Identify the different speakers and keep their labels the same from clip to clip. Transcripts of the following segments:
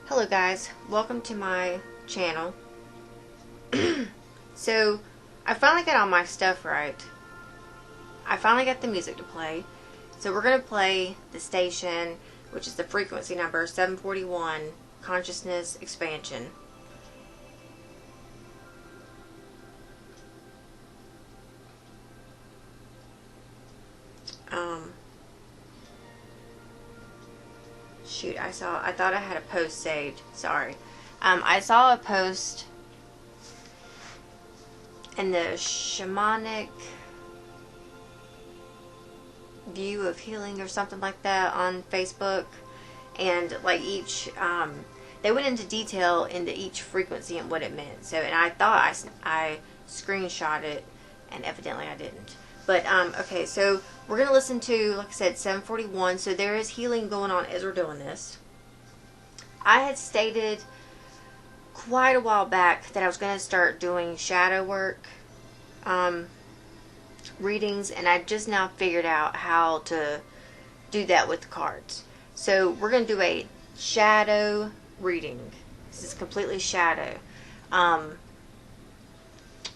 Speaker 1: Hello guys, welcome to my channel. So, I finally got all my stuff right. I finally got the music to play. So we're going to play the station, which is the frequency number 741, Consciousness Expansion. Shoot, I thought I had a post saved. Sorry. I saw a post in the Shamanic View of Healing or something like that on Facebook, and like each they went into detail into each frequency and what it meant. So, and I thought I screenshot it, and evidently I didn't. But okay, so we're gonna listen to, like I said, 741. So there is healing going on as we're doing this. I had stated quite a while back that I was going to start doing shadow work readings, and I just now figured out how to do that with the cards. So we're going to do a shadow reading. This is completely shadow.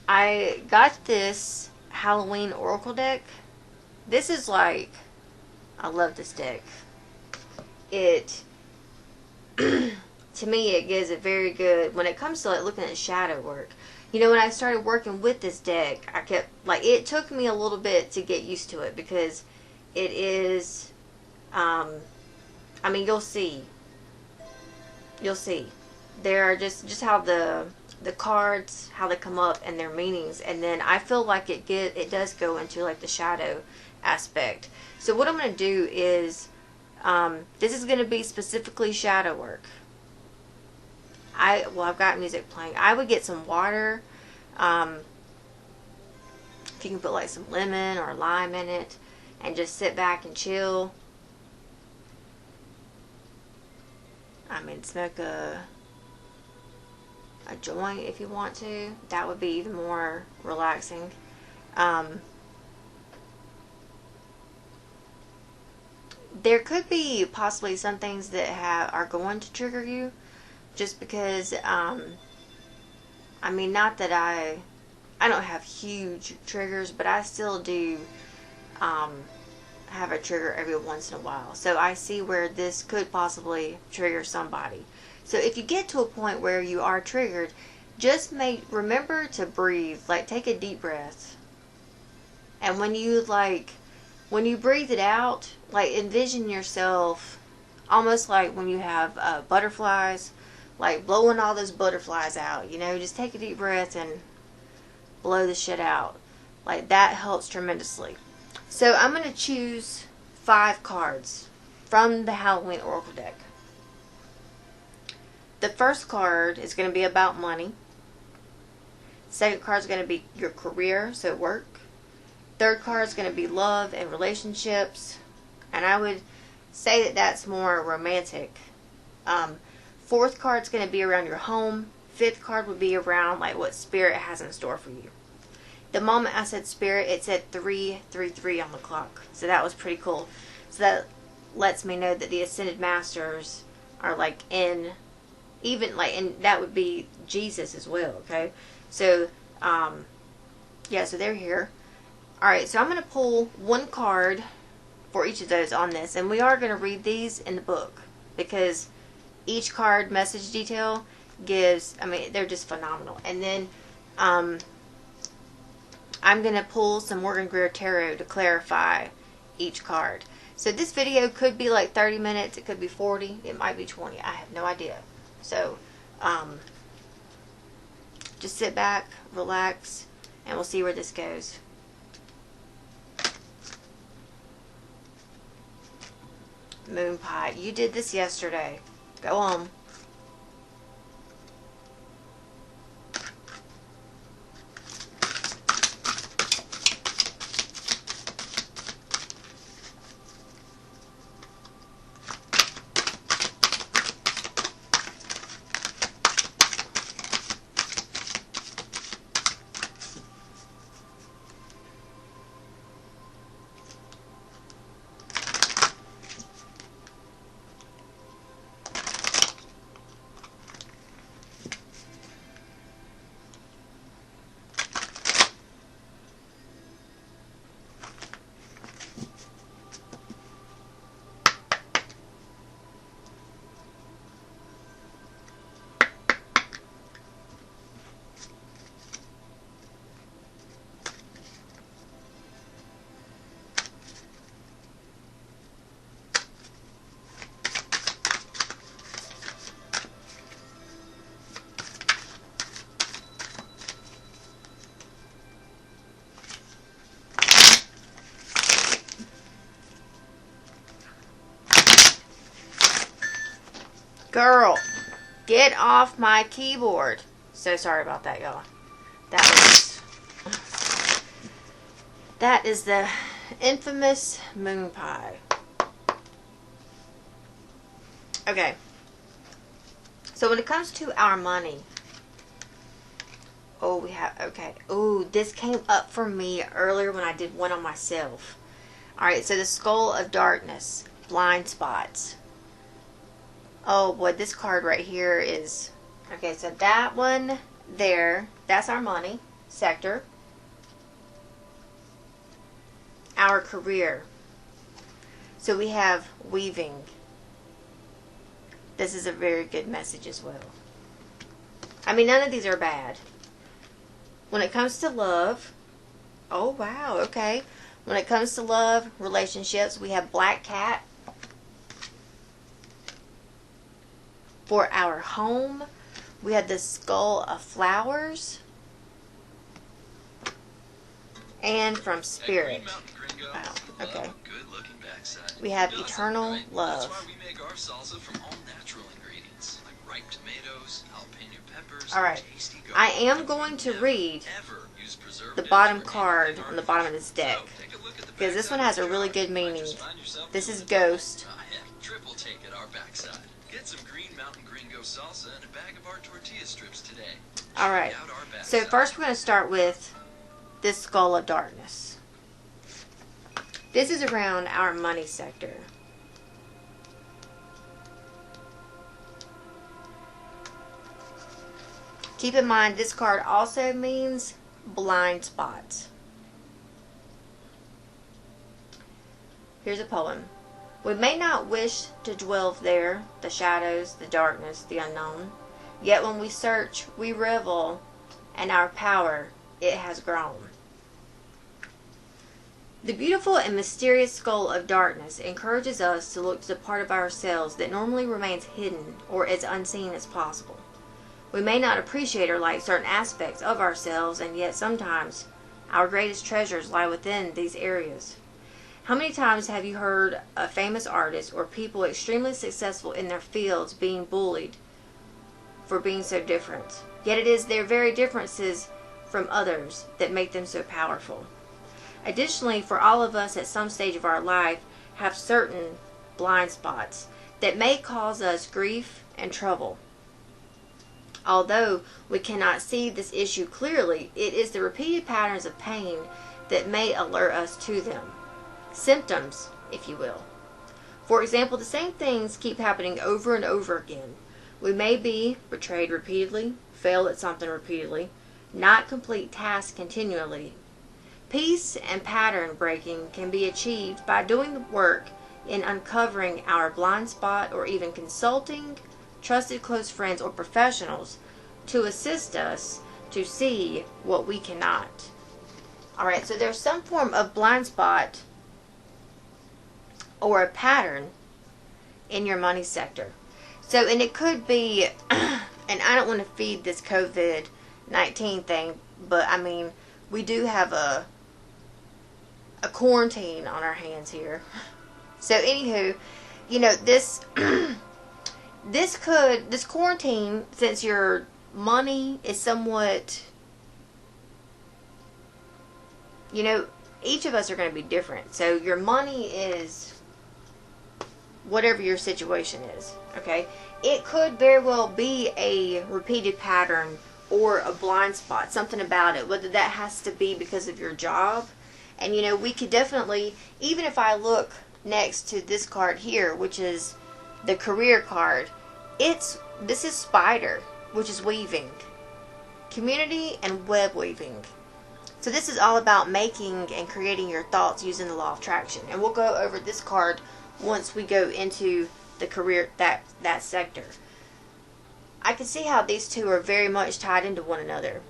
Speaker 1: I got this Halloween Oracle deck. This is like, I love this deck. It to me, it gives a very good, when it comes to like looking at shadow work. You know, when I started working with this deck, I kept, like, it took me a little bit to get used to it, because it is, I mean, you'll see. There are just how the cards, how they come up and their meanings, and then I feel like it does go into like the shadow aspect. So what I'm going to do is, this is going to be specifically shadow work. I've got music playing. I would get some water. If you can put like some lemon or lime in it, and just sit back and chill. I mean, smoke a joint if you want to. That would be even more relaxing. There could be possibly some things that are going to trigger you, just because, I mean, not that I don't have huge triggers, but I still do have a trigger every once in a while. So I see where this could possibly trigger somebody. So if you get to a point where you are triggered, just remember to breathe. Like, take a deep breath. And when you breathe it out, like, envision yourself almost like when you have butterflies, like blowing all those butterflies out, you know, just take a deep breath and blow the shit out. Like, that helps tremendously. So I'm going to choose 5 cards from the Halloween Oracle deck. The first card is going to be about money. Second card is going to be your career, so work. Third card is going to be love and relationships, and I would say that that's more romantic. Fourth card is going to be around your home. Fifth card would be around like what spirit has in store for you. The moment I said spirit, it said 333 on the clock, so that was pretty cool. So that lets me know that the Ascended Masters are like in, even like, and that would be Jesus as well. Okay, so yeah, so they're here. Alright, so I'm going to pull one card for each of those on this. And we are going to read these in the book, because each card message detail gives, I mean, they're just phenomenal. And then I'm going to pull some Morgan Greer Tarot to clarify each card. So this video could be like 30 minutes. It could be 40. It might be 20. I have no idea. So just sit back, relax, and we'll see where this goes. Moon Pie, you did this yesterday. Go on. Girl, get off my keyboard. So sorry about that, y'all. That is the infamous moon pie. Okay. So when it comes to our money, this came up for me earlier when I did one on myself. Alright, so the skull of darkness, blind spots. Oh boy, this card right here is, okay, so that one there, that's our money sector. Our career. So we have weaving. This is a very good message as well. I mean, none of these are bad. When it comes to love, oh wow, okay. When it comes to love, relationships, we have Black Cat. For our home, we have the Skull of Flowers. And from Spirit. Wow, okay. We have Eternal Love. That's why we make our salsa from all natural ingredients, like ripe tomatoes, jalapeno peppers, alright, I am going to read the bottom card on the bottom of this deck, because this one has a really good meaning. This is Ghost. Triple take at our backside. Get some green mountain gringo salsa and a bag of our tortilla strips today. Alright, so first we're going to start with this Skull of Darkness. This is around our money sector. Keep in mind, this card also means blind spots. Here's a poem. We may not wish to dwell there, the shadows, the darkness, the unknown. Yet when we search, we revel, and our power, it has grown. The beautiful and mysterious Skull of Darkness encourages us to look to the part of ourselves that normally remains hidden or as unseen as possible. We may not appreciate or like certain aspects of ourselves, and yet sometimes our greatest treasures lie within these areas. How many times have you heard a famous artist or people extremely successful in their fields being bullied for being so different? Yet it is their very differences from others that make them so powerful. Additionally, for all of us at some stage of our life have certain blind spots that may cause us grief and trouble. Although we cannot see this issue clearly, it is the repeated patterns of pain that may alert us to them. Symptoms, if you will. For example, the same things keep happening over and over again. We may be betrayed repeatedly, fail at something repeatedly, not complete tasks continually. Peace and pattern breaking can be achieved by doing the work in uncovering our blind spot, or even consulting trusted close friends or professionals to assist us to see what we cannot. Alright, so there's some form of blind spot or a pattern in your money sector. So, and it could be, and I don't want to feed this COVID-19 thing, but I mean, we do have a quarantine on our hands here. So anywho, you know, this this quarantine, since your money is somewhat, you know, each of us are going to be different. So your money is whatever your situation is, okay? It could very well be a repeated pattern or a blind spot, something about it, whether that has to be because of your job. And you know, we could definitely, even if I look next to this card here, which is the career card, this is spider, which is weaving, community and web weaving. So this is all about making and creating your thoughts using the law of attraction. And we'll go over this card once we go into the career, that sector. I can see how these two are very much tied into one another.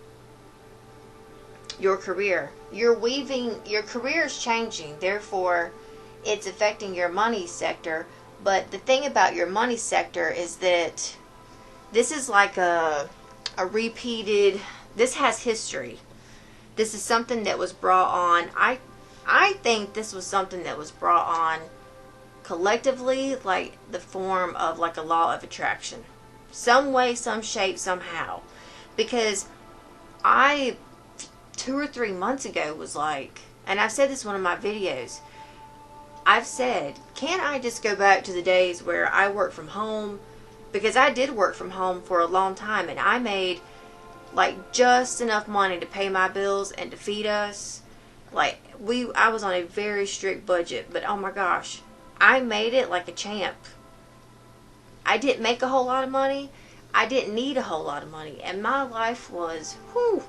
Speaker 1: Your career. You're weaving, your career is changing, therefore it's affecting your money sector. But the thing about your money sector is that this is like a repeated, this has history. This is something that was brought on, I think this was something that was brought on collectively like the form of like a law of attraction. Some way, some shape, somehow. Because I, 2 or 3 months ago, was like, and I've said this in one of my videos, I've said, can't I just go back to the days where I worked from home? Because I did work from home for a long time, and I made like just enough money to pay my bills and to feed us. Like, I was on a very strict budget, but oh my gosh, I made it like a champ. I didn't make a whole lot of money. I didn't need a whole lot of money, and my life was, whew.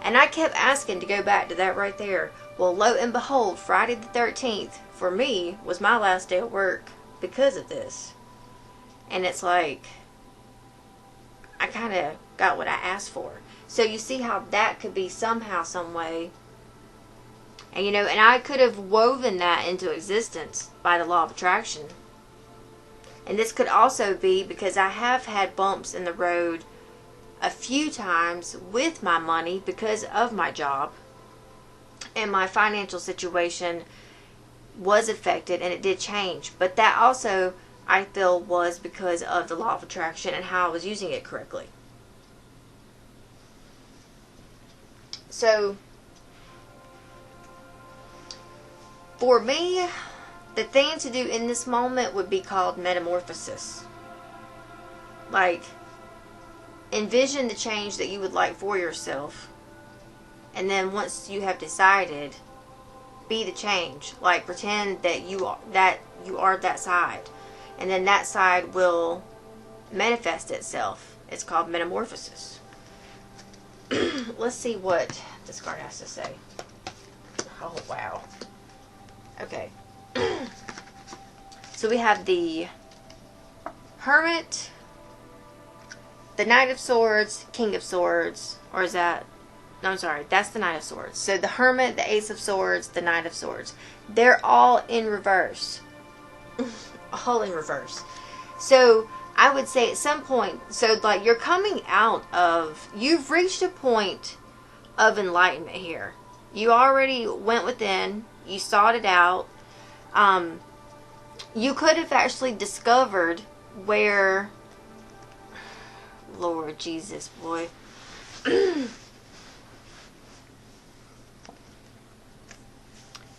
Speaker 1: And I kept asking to go back to that right there. Well, lo and behold, Friday the 13th, for me, was my last day of work because of this. And it's like, I kind of got what I asked for. So you see how that could be somehow, some way. And and I could have woven that into existence by the law of attraction. And this could also be because I have had bumps in the road a few times with my money because of my job. And my financial situation was affected, and it did change. But that also, I feel, was because of the law of attraction and how I was using it correctly. So, for me, the thing to do in this moment would be called metamorphosis. Like, envision the change that you would like for yourself. And then once you have decided, be the change. Like, pretend that you are that side. And then that side will manifest itself. It's called metamorphosis. Let's see what this card has to say. Oh, wow. Okay. So we have the Hermit, the Knight of Swords, King of Swords, or is that... No, I'm sorry, that's the Knight of Swords. So the Hermit, the Ace of Swords, the Knight of Swords. They're all in reverse. All in reverse. So I would say at some point, so like you're coming out of, you've reached a point of enlightenment here. You already went within, you sought it out. You could have actually discovered where, Lord Jesus, boy.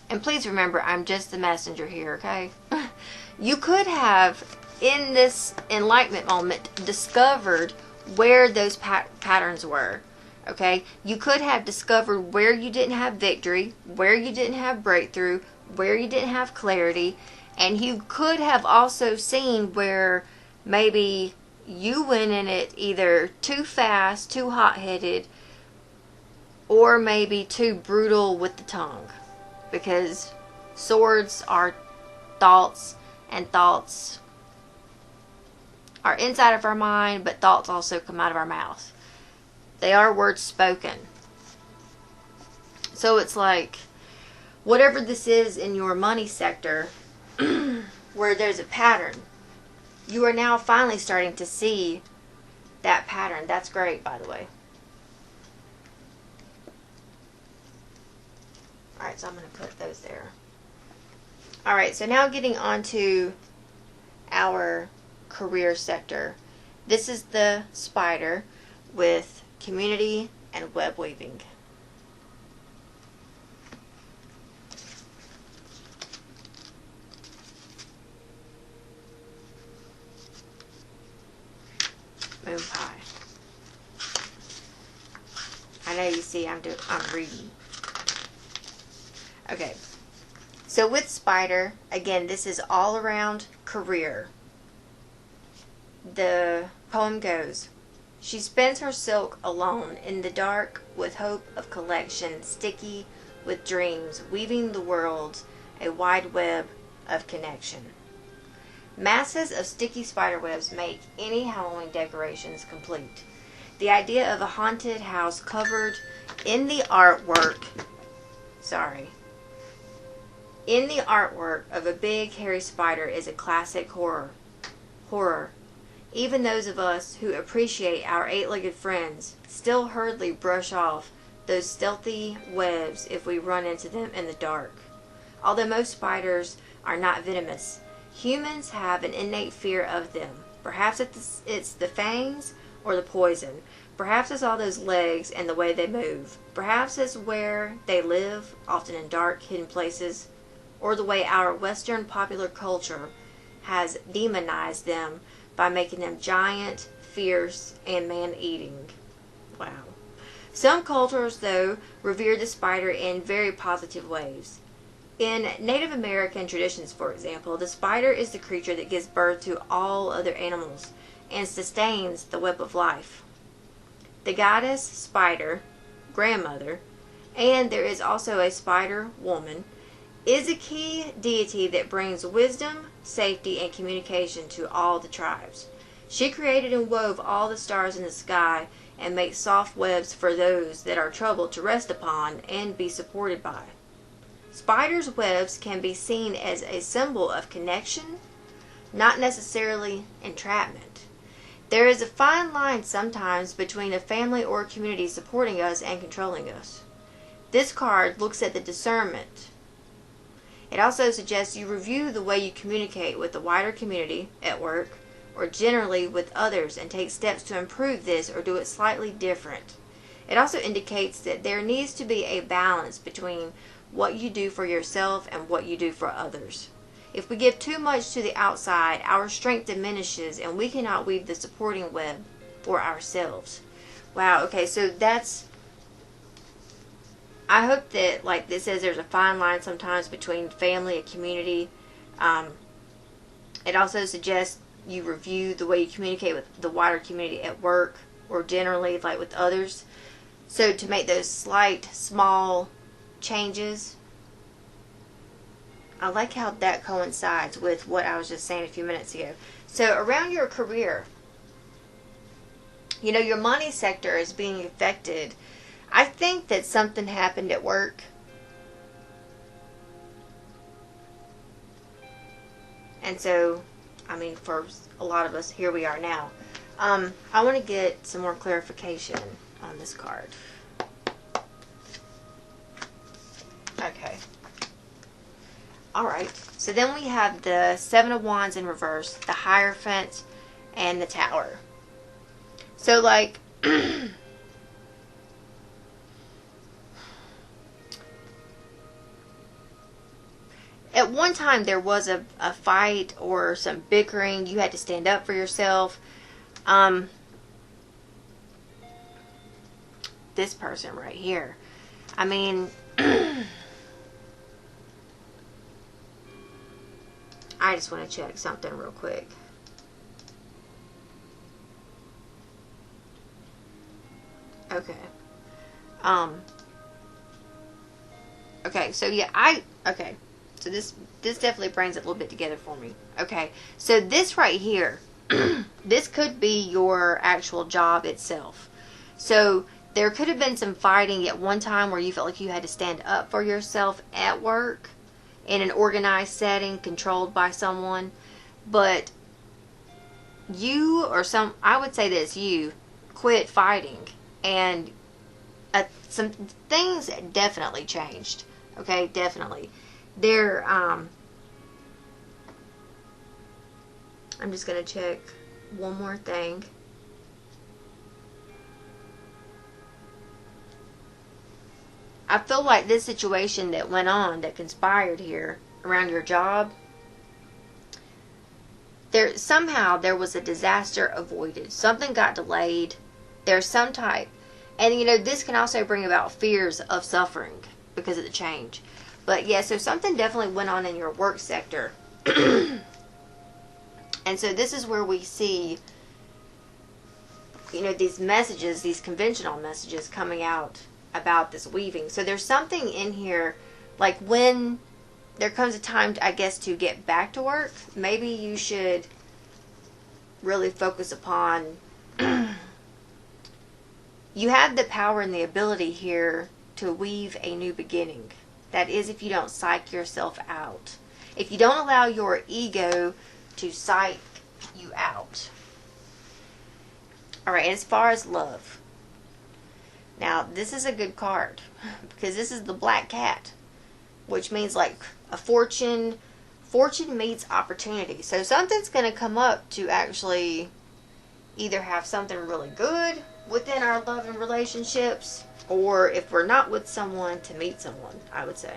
Speaker 1: And please remember, I'm just the messenger here, okay? You could have, in this enlightenment moment, discovered where those patterns were, okay? You could have discovered where you didn't have victory, where you didn't have breakthrough, where you didn't have clarity, and you could have also seen where maybe you went in it either too fast, too hot-headed, or maybe too brutal with the tongue. Because swords are thoughts, and thoughts are inside of our mind, but thoughts also come out of our mouth. They are words spoken. So it's like, whatever this is in your money sector, where there's a pattern, you are now finally starting to see that pattern. That's great, by the way. Alright, so I'm going to put those there. Alright, so now getting on to our career sector. This is the spider with community and web weaving. Moon pie. I know you see I'm reading. Okay, so with spider, again, this is all around career. The poem goes, she spins her silk alone in the dark with hope of collection, sticky with dreams, weaving the world a wide web of connection. Masses of sticky spider webs make any Halloween decorations complete. The idea of a haunted house covered in the artwork, in the artwork of a big hairy spider is a classic horror. Even those of us who appreciate our eight-legged friends still hurriedly brush off those stealthy webs if we run into them in the dark. Although most spiders are not venomous, Humans have an innate fear of them. Perhaps it's the fangs or the poison. Perhaps it's all those legs and the way they move. Perhaps it's where they live, often in dark, hidden places, or the way our Western popular culture has demonized them by making them giant, fierce, and man-eating. Wow. Some cultures, though, revere the spider in very positive ways. In Native American traditions, for example, the spider is the creature that gives birth to all other animals and sustains the web of life. The goddess spider, grandmother, and there is also a spider woman, is a key deity that brings wisdom, safety, and communication to all the tribes. She created and wove all the stars in the sky and makes soft webs for those that are troubled to rest upon and be supported by. Spiders' webs can be seen as a symbol of connection, not necessarily entrapment. There is a fine line sometimes between a family or a community supporting us and controlling us. This card looks at the discernment. It also suggests you review the way you communicate with the wider community, at work, or generally with others and take steps to improve this or do it slightly different. It also indicates that there needs to be a balance between what you do for yourself and what you do for others. If we give too much to the outside, our strength diminishes and we cannot weave the supporting web for ourselves. Wow, okay, so that's, I hope that, like this says, there's a fine line sometimes between family and community. It also suggests you review the way you communicate with the wider community at work or generally like with others. So to make those slight, small changes. I like how that coincides with what I was just saying a few minutes ago. So around your career, you know, your money sector is being affected. I think that something happened at work. And so, I mean, for a lot of us, here we are now. I want to get some more clarification on this card. Okay. Alright. So then we have the Seven of Wands in reverse, the Hierophant, and the Tower. So, like, at one time there was a fight or some bickering. You had to stand up for yourself. This person right here. I mean, I just want to check something real quick. Okay. Okay, so yeah, okay. So this definitely brings it a little bit together for me. Okay, so this right here, this could be your actual job itself. So there could have been some fighting at one time where you felt like you had to stand up for yourself at work in an organized setting controlled by someone. But you I would say this, you quit fighting and some things definitely changed. Okay, definitely. I'm just going to check one more thing. I feel like this situation that went on, that conspired here around your job, somehow there was a disaster avoided. Something got delayed. There's some type. And, you know, this can also bring about fears of suffering because of the change. But, yeah, so something definitely went on in your work sector. And so this is where we see, you know, these messages, these conventional messages coming out about this weaving. So there's something in here, like when there comes a time, I guess, to get back to work, maybe you should really focus upon, you have the power and the ability here to weave a new beginning. That is, if you don't psych yourself out. If you don't allow your ego to psych you out. Alright, as far as love. Now, this is a good card. Because this is the Black Cat. Which means like a fortune Fortune meets opportunity. So something's going to come up to actually either have something really good within our love and relationships, or if we're not with someone, to meet someone, I would say.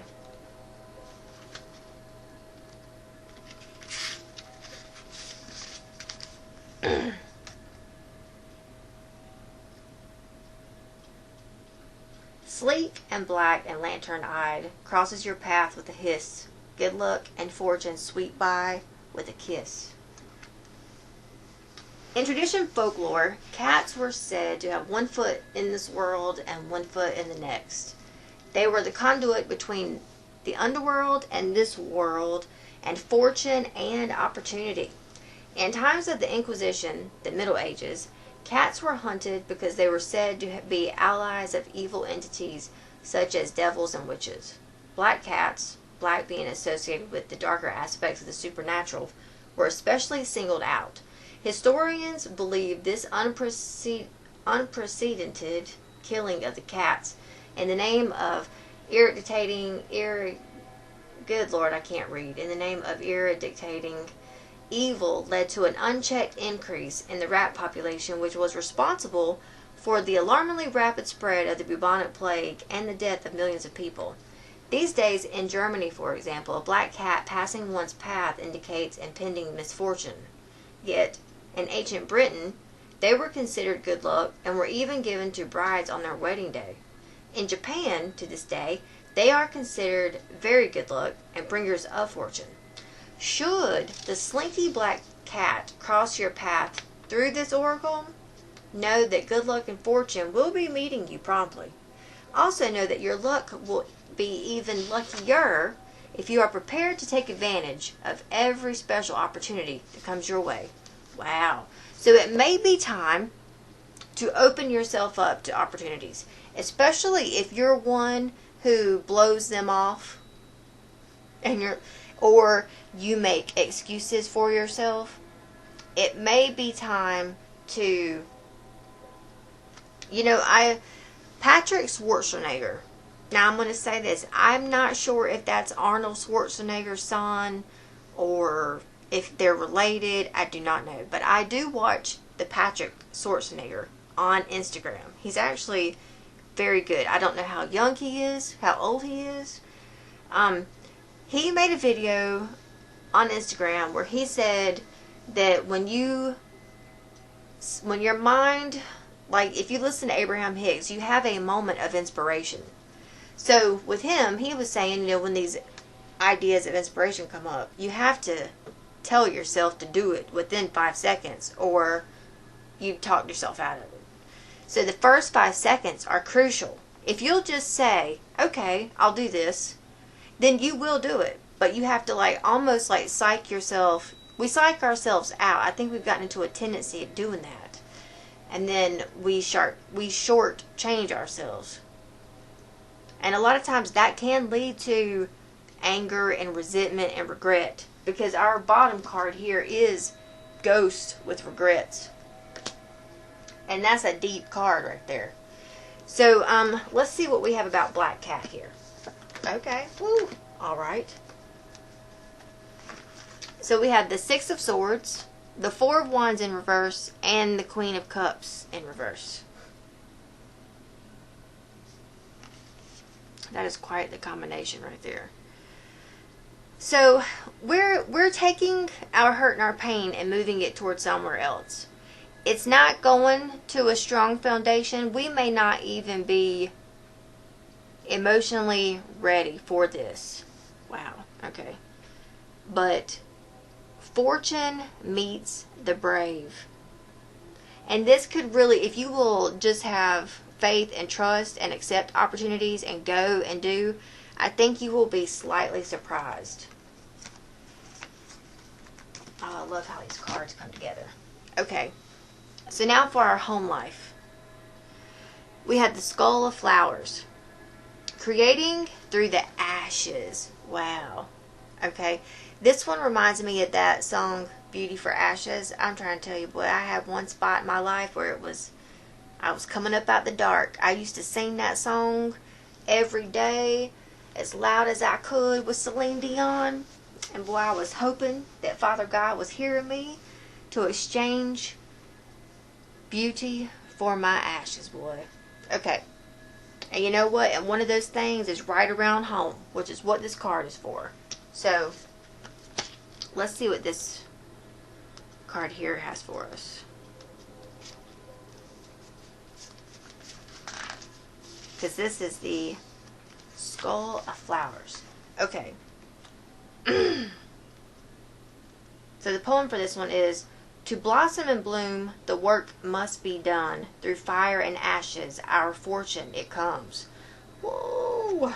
Speaker 1: Sleek and black and lantern-eyed, crosses your path with a hiss. Good luck and fortune sweep by with a kiss. In tradition folklore, cats were said to have one foot in this world and one foot in the next. They were the conduit between the underworld and this world, and fortune and opportunity. In times of the Inquisition, the Middle Ages, cats were hunted because they were said to be allies of evil entities such as devils and witches. Black cats, black being associated with the darker aspects of the supernatural, were especially singled out. Historians believe this unprecedented killing of the cats in the name of irritating evil led to an unchecked increase in the rat population, which was responsible for the alarmingly rapid spread of the bubonic plague and the death of millions of people. These days, in Germany, for example, a black cat passing one's path indicates impending misfortune. Yet, in ancient Britain, they were considered good luck and were even given to brides on their wedding day. In Japan, to this day, they are considered very good luck and bringers of fortune. Should the slinky black cat cross your path through this oracle, know that good luck and fortune will be meeting you promptly. Also know that your luck will be even luckier if you are prepared to take advantage of every special opportunity that comes your way. Wow. So it may be time to open yourself up to opportunities, especially if you're one who blows them off or you make excuses for yourself. It may be time to, Patrick Schwarzenegger. Now I'm going to say this. I'm not sure if that's Arnold Schwarzenegger's son or if they're related. I do not know. But I do watch the Patrick Schwarzenegger on Instagram. He's actually very good. I don't know how young he is, how old he is. He made a video on Instagram where he said that when your mind, like if you listen to Abraham Hicks, you have a moment of inspiration. So with him, he was saying, when these ideas of inspiration come up, you have to tell yourself to do it within 5 seconds or you talk yourself out of it. So the first 5 seconds are crucial. If you'll just say, okay, I'll do this, then you will do it. But you have to almost psych yourself. We psych ourselves out. I think we've gotten into a tendency of doing that. And then we short change ourselves. And a lot of times that can lead to anger and resentment and regret. Because our bottom card here is Ghost with regrets. And that's a deep card right there. So, let's see what we have about Black Cat here. Okay. Woo. Alright. So we have the Six of Swords, the Four of Wands in reverse, and the Queen of Cups in reverse. That is quite the combination right there. So, we're taking our hurt and our pain and moving it towards somewhere else. It's not going to a strong foundation. We may not even be emotionally ready for this. Wow. Okay. But fortune meets the brave. And this could really, if you will just have faith and trust and accept opportunities and go and do, I think you will be slightly surprised. Oh, I love how these cards come together. Okay. So now for our home life. We have the Skull of Flowers. Creating through the ashes. Wow. Okay. This one reminds me of that song, Beauty for Ashes. I'm trying to tell you, boy, I had one spot in my life where I was coming up out the dark. I used to sing that song every day as loud as I could with Celine Dion. And boy, I was hoping that Father God was hearing me to exchange beauty for my ashes, boy. Okay. And you know what? And one of those things is right around home, which is what this card is for. So, let's see what this card here has for us. Because this is the Skull of Flowers. Okay. So the poem for this one is, to blossom and bloom, the work must be done. Through fire and ashes, our fortune it comes. Whoa!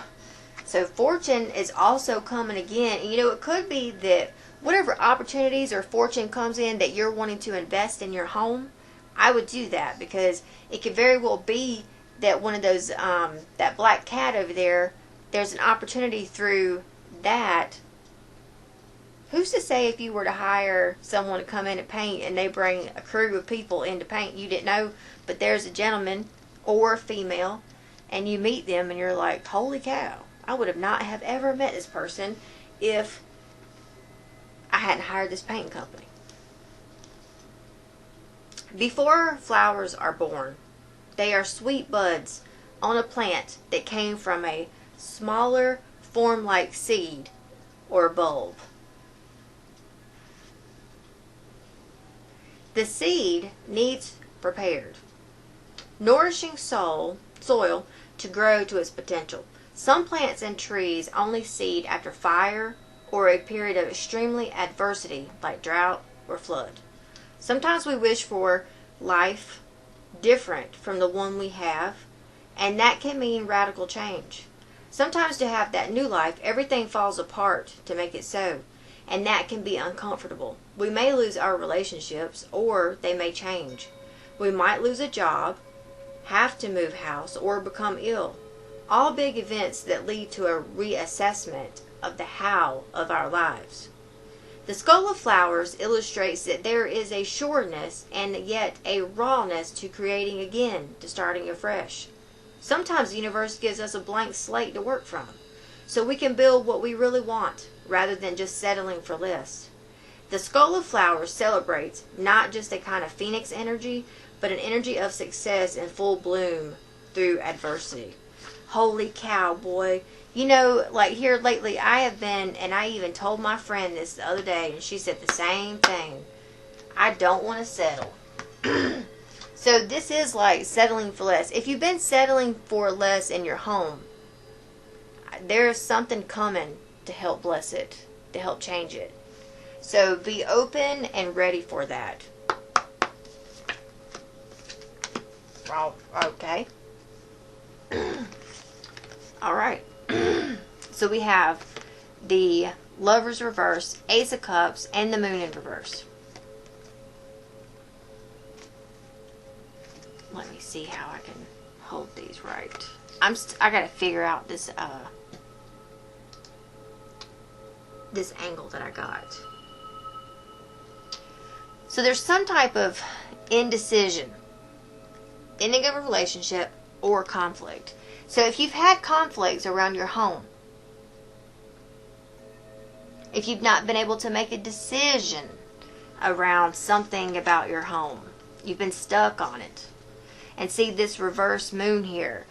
Speaker 1: So fortune is also coming again. And you know, it could be that whatever opportunities or fortune comes in that you're wanting to invest in your home, I would do that, because it could very well be that one of those, that black cat over there, there's an opportunity through that. Who's to say if you were to hire someone to come in and paint and they bring a crew of people in to paint, you didn't know, but there's a gentleman or a female and you meet them and you're like, holy cow, I would have not have ever met this person if I hadn't hired this painting company. Before flowers are born, they are sweet buds on a plant that came from a smaller form-like seed or bulb. The seed needs prepared, nourishing soil to grow to its potential. Some plants and trees only seed after fire or a period of extremely adversity like drought or flood. Sometimes we wish for life different from the one we have, and that can mean radical change. Sometimes to have that new life, everything falls apart to make it so, and that can be uncomfortable. We may lose our relationships, or they may change. We might lose a job, have to move house, or become ill. All big events that lead to a reassessment of the how of our lives. The Skull of Flowers illustrates that there is a sureness and yet a rawness to creating again, to starting afresh. Sometimes the universe gives us a blank slate to work from, so we can build what we really want, rather than just settling for less. The Skull of Flowers celebrates not just a kind of phoenix energy, but an energy of success in full bloom through adversity. Holy cow, boy. You know, like here lately, I have been, and I even told my friend this the other day, and she said the same thing. I don't want to settle. So this is like settling for less. If you've been settling for less in your home, there's something coming to help bless it, to help change it. So be open and ready for that. Oh, okay. All right. So we have the Lover's reverse, Ace of Cups, and the Moon in reverse. Let me see how I can hold these right. I gotta figure out this this angle that I got. So there's some type of indecision, ending of a relationship, or conflict. So if you've had conflicts around your home, if you've not been able to make a decision around something about your home, you've been stuck on it. And see this reverse moon here.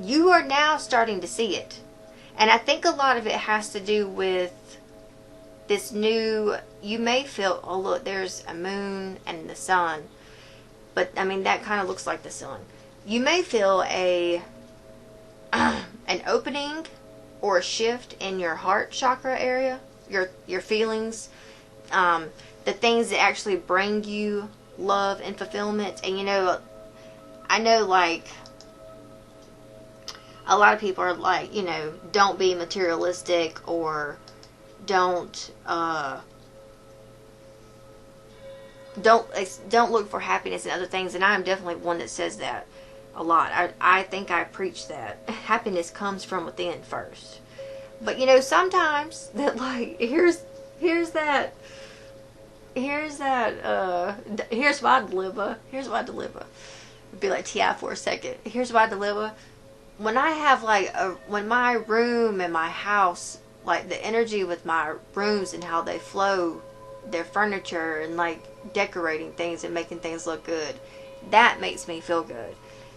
Speaker 1: You are now starting to see it. And I think a lot of it has to do with this new, you may feel, oh look, there's a moon and the sun. But, I mean, that kind of looks like the sun. You may feel an opening or a shift in your heart chakra area, your feelings, the things that actually bring you love and fulfillment. And, you know, I know, like, a lot of people are like, you know, don't be materialistic, or don't look for happiness in other things. And I am definitely one that says that a lot. I think I preach that happiness comes from within first. But you know, sometimes that, like, here's my dilemma. It'd be like T.I. for a second. Here's my dilemma. When I have when my room and my house like the energy with my rooms and how they flow, their furniture, and like decorating things and making things look good. That makes me feel good.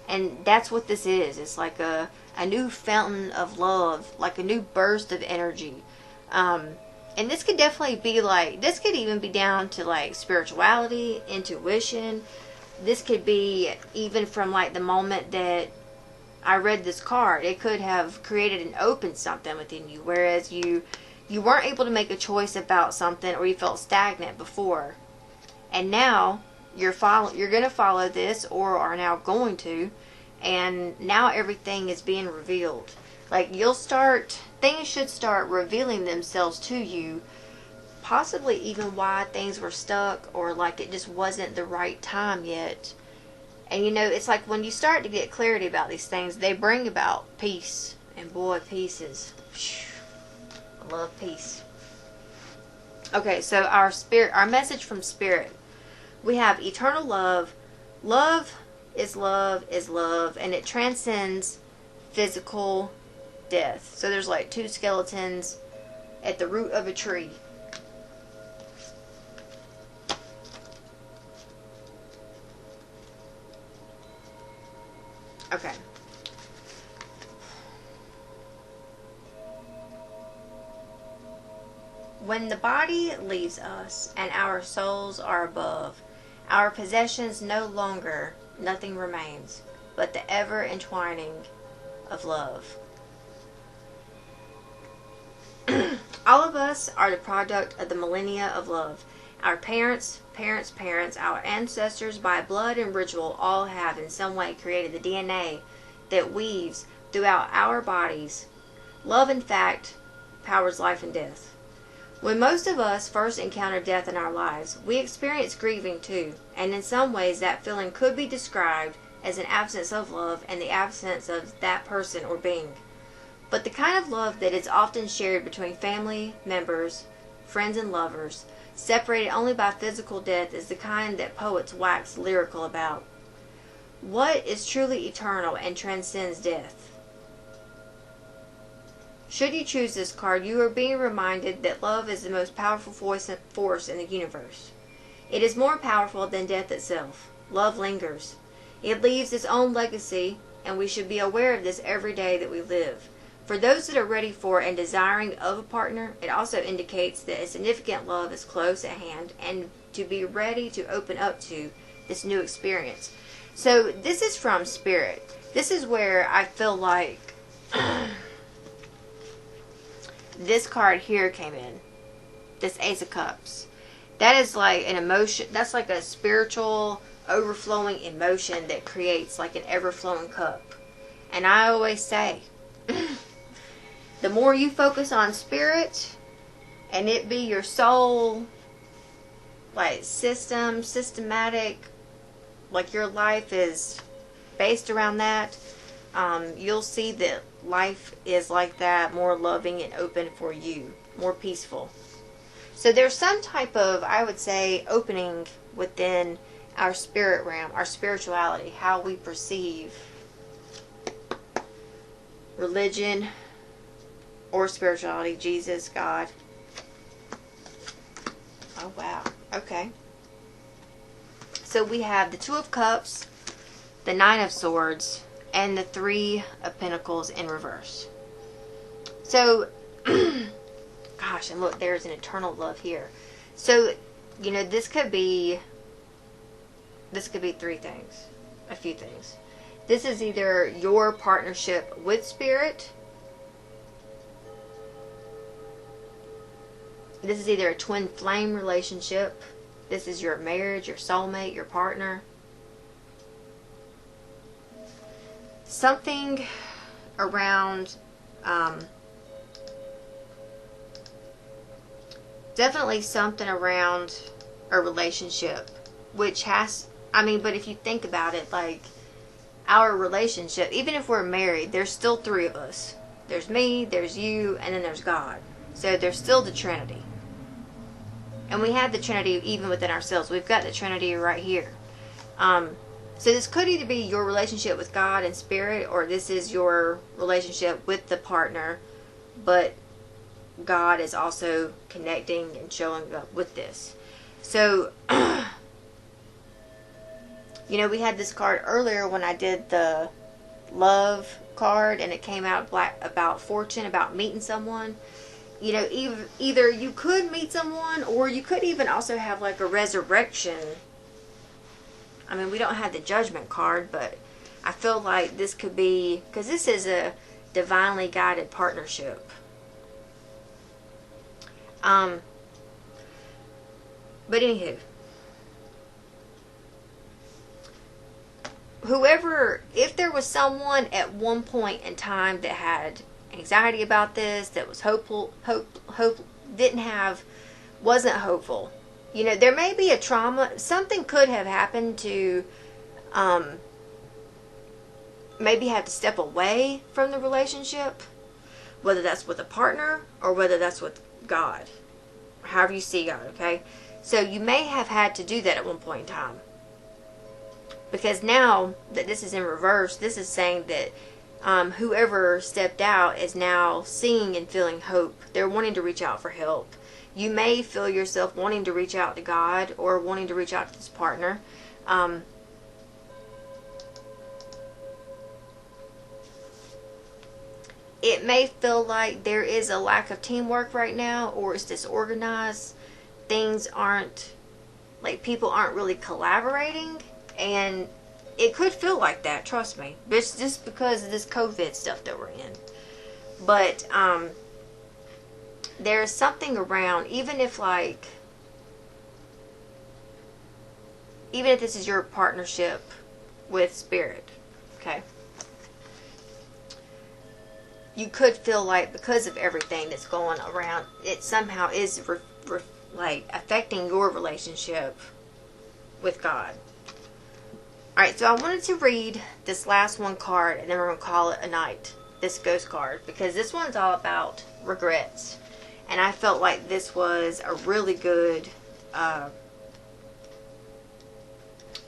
Speaker 1: And that's what this is. It's like a new fountain of love, like a new burst of energy. And this could definitely be like, this could even be down to like spirituality, intuition. This could be even from like the moment that I read this card. It could have created and opened something within you, whereas you weren't able to make a choice about something, or you felt stagnant before, and now you're going to follow this, or are now going to, and now everything is being revealed. Like things should start revealing themselves to you, possibly even why things were stuck, or like it just wasn't the right time yet. And you know, it's like when you start to get clarity about these things, they bring about peace. And boy, peace is, I love peace. Okay, so our message from Spirit. We have eternal love. Love is love is love, and it transcends physical death. So there's like two skeletons at the root of a tree. Okay. When the body leaves us and our souls are above, our possessions no longer, nothing remains but the ever entwining of love. All of us are the product of the millennia of love. Our parents, our ancestors by blood and ritual all have in some way created the DNA that weaves throughout our bodies. Love, in fact, powers life and death. When most of us first encounter death in our lives, we experience grieving too, and in some ways that feeling could be described as an absence of love and the absence of that person or being. But the kind of love that is often shared between family members, friends, and lovers, separated only by physical death, is the kind that poets wax lyrical about. What is truly eternal and transcends death? Should you choose this card, you are being reminded that love is the most powerful force in the universe. It is more powerful than death itself. Love lingers. It leaves its own legacy, and we should be aware of this every day that we live. For those that are ready for and desiring of a partner, it also indicates that a significant love is close at hand and to be ready to open up to this new experience. So this is from Spirit. This is where I feel like this card here came in. This Ace of Cups. That is like an emotion. That's like a spiritual overflowing emotion that creates like an ever-flowing cup. And I always say, the more you focus on Spirit, and it be your soul, like systematic, like your life is based around that, you'll see that life is like that, more loving and open for you, more peaceful. So there's some type of, I would say, opening within our spirit realm, our spirituality, how we perceive religion or spirituality, Jesus, God. Oh, wow. Okay. So we have the Two of Cups, the Nine of Swords, and the Three of Pentacles in reverse. So, gosh, and look, there's an eternal love here. So, you know, this could be three things, a few things. This is either your partnership with Spirit. This is either a twin flame relationship. This is your marriage, your soulmate, your partner. Something around, definitely something around a relationship, which has, I mean, but if you think about it, like, our relationship, even if we're married, there's still three of us. There's me, there's you, and then there's God. So there's still the Trinity. And we have the Trinity even within ourselves. We've got the Trinity right here. So this could either be your relationship with God and Spirit, or this is your relationship with the partner. But God is also connecting and showing up with this. So, we had this card earlier when I did the love card, and it came out about fortune, about meeting someone. Either you could meet someone, or you could even also have like a resurrection. I mean, we don't have the judgment card, but I feel like this could be, because this is a divinely guided partnership. But anywho, if there was someone at one point in time that had anxiety about this, that was wasn't hopeful. There may be a trauma. Something could have happened to, maybe have to step away from the relationship, whether that's with a partner or whether that's with God, however you see God, okay? So you may have had to do that at one point in time. Because now that this is in reverse, this is saying that whoever stepped out is now seeing and feeling hope. They're wanting to reach out for help. You may feel yourself wanting to reach out to God or wanting to reach out to this partner. It may feel like there is a lack of teamwork right now, or it's disorganized. Things aren't, like, people aren't really collaborating, and it could feel like that, trust me. It's just because of this COVID stuff that we're in. But there's something around, even if this is your partnership with spirit, okay? You could feel like because of everything that's going around, it somehow is affecting your relationship with God. Alright, so I wanted to read this last one card, and then we're going to call it a night. This ghost card, because this one's all about regrets. And I felt like this was a really good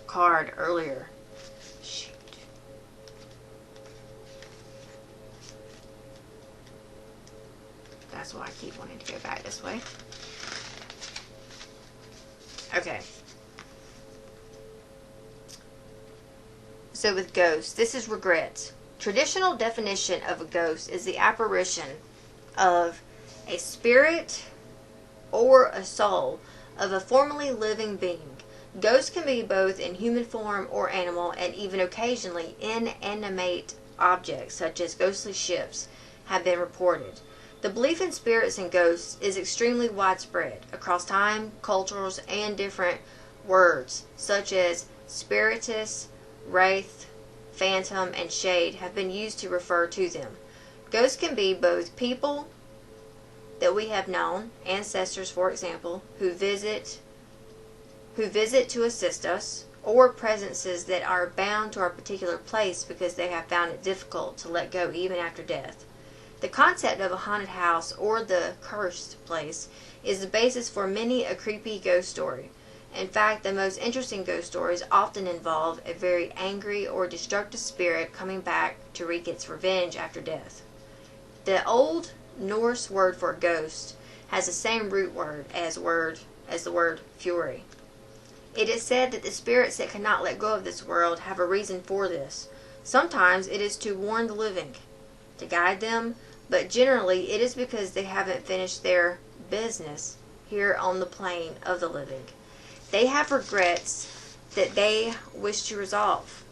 Speaker 1: card earlier. Shoot. That's why I keep wanting to go back this way. Okay. So with ghosts, this is regrets. Traditional definition of a ghost is the apparition of a spirit or a soul of a formerly living being. Ghosts can be both in human form or animal, and even occasionally inanimate objects such as ghostly ships have been reported. The belief in spirits and ghosts is extremely widespread across time, cultures, and different words such as spiritus, wraith, phantom, and shade have been used to refer to them. Ghosts can be both people that we have known, ancestors for example, who visit to assist us, or presences that are bound to our particular place because they have found it difficult to let go even after death. The concept of a haunted house or the cursed place is the basis for many a creepy ghost story. In fact, the most interesting ghost stories often involve a very angry or destructive spirit coming back to wreak its revenge after death. The Old Norse word for ghost has the same root word as the word fury. It is said that the spirits that cannot let go of this world have a reason for this. Sometimes it is to warn the living, to guide them, but generally it is because they haven't finished their business here on the plane of the living. They have regrets that they wish to resolve.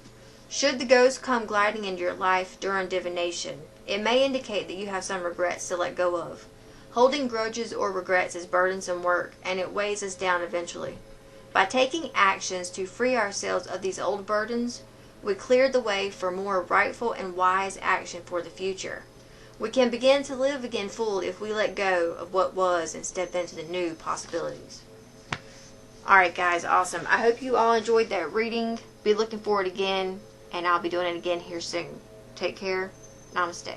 Speaker 1: Should the ghost come gliding into your life during divination, it may indicate that you have some regrets to let go of. Holding grudges or regrets is burdensome work, and it weighs us down eventually. By taking actions to free ourselves of these old burdens, we clear the way for more rightful and wise action for the future. We can begin to live again fully if we let go of what was and step into the new possibilities. Alright guys, awesome. I hope you all enjoyed that reading. Be looking forward again, and I'll be doing it again here soon. Take care. Namaste.